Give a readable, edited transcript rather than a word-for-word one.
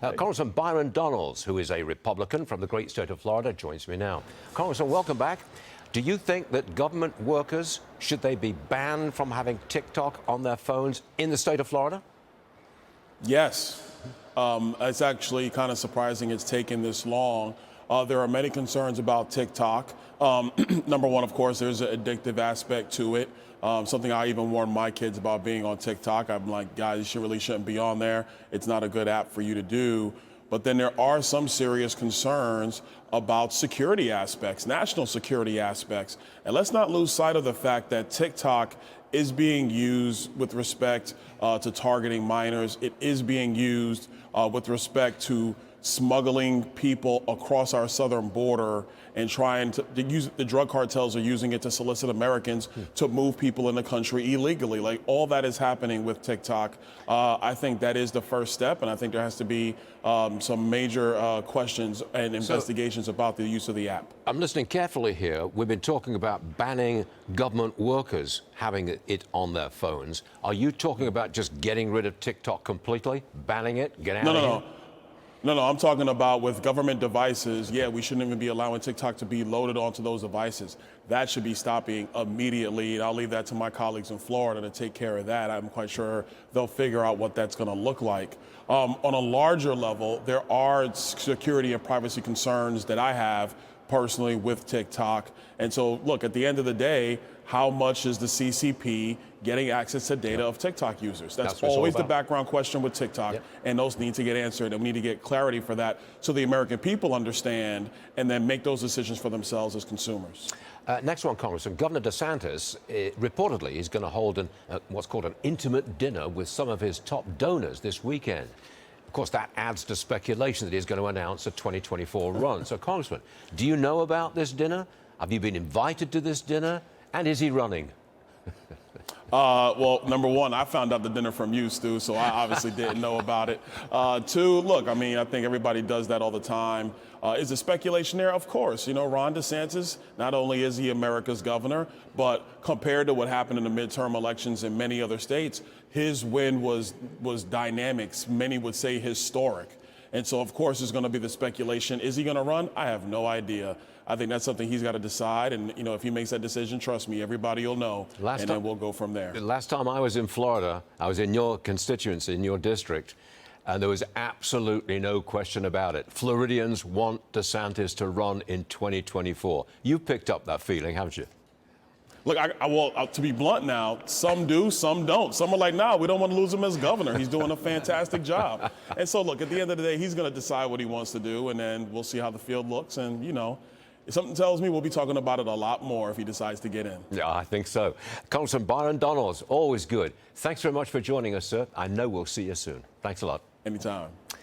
Congressman Byron Donalds, who is a Republican from the great state of Florida, joins me now. Congressman, welcome back. Do you think that government workers, should they be banned from having TikTok on their phones in the state of Florida? Yes. It's actually kind of surprising it's taken this long. There are many concerns about TikTok. Number one, of course, there's an addictive aspect to it. Something I even warn my kids about being on TikTok. I'm like, guys, you really shouldn't be on there. It's not a good app for you to do. But then there are some serious concerns about security aspects, national security aspects. And let's not lose sight of the fact that TikTok is being used with respect to targeting minors. It is being used with respect to smuggling people across our southern border and trying to use the drug cartels are using it to solicit Americans to move people in the country illegally. Like, all that is happening with TikTok. I think that is the first step, and I think there has to be some major questions and investigations about the use of the app. I'm listening carefully here. We've been talking about banning government workers having it on their phones. Are you talking about just getting rid of TikTok completely, banning it, get out of here? No, I'm talking about with government devices. Yeah, we shouldn't even be allowing TikTok to be loaded onto those devices. That should be stopping immediately. And I'll leave that to my colleagues in Florida to take care of that. I'm quite sure they'll figure out what that's going to look like. On a larger level, there are security and privacy concerns that I have personally with TikTok. And so, look, at the end of the day, how much is the CCP getting access to data of TikTok users? That's always the background question with TikTok, and those need to get answered, and we need to get clarity for that so the American people understand and then make those decisions for themselves as consumers. Next one, Congressman. Governor DeSantis reportedly is going to hold what's called an intimate dinner with some of his top donors this weekend. Of course, that adds to speculation that he's going to announce a 2024 run. So, Congressman, do you know about this dinner? Have you been invited to this dinner? And is he running? Well, number one, I found out the dinner from you, Stu, so I obviously didn't know about it. Two, look, I mean, I think everybody does that all the time. Is there speculation there? Of course. You know, Ron DeSantis, not only is he America's governor, but compared to what happened in the midterm elections in many other states, his win was dynamic. Many would say historic. And so, of course, there's going to be the speculation. Is he going to run? I have no idea. I think that's something he's got to decide. And, you know, if he makes that decision, trust me, everybody will know. Then we'll go from there. Last time I was in Florida, I was in your constituency, in your district, and there was absolutely no question about it. Floridians want DeSantis to run in 2024. You've picked up that feeling, haven't you? Look, to be blunt now, some do, some don't. Some are like, nah, we don't want to lose him as governor. He's doing a fantastic job. And so, look, at the end of the day, he's going to decide what he wants to do, and then we'll see how the field looks. And, you know, something tells me we'll be talking about it a lot more if he decides to get in. Yeah, I think so. Congressman Byron Donalds, always good. Thanks very much for joining us, sir. I know we'll see you soon. Thanks a lot. Anytime.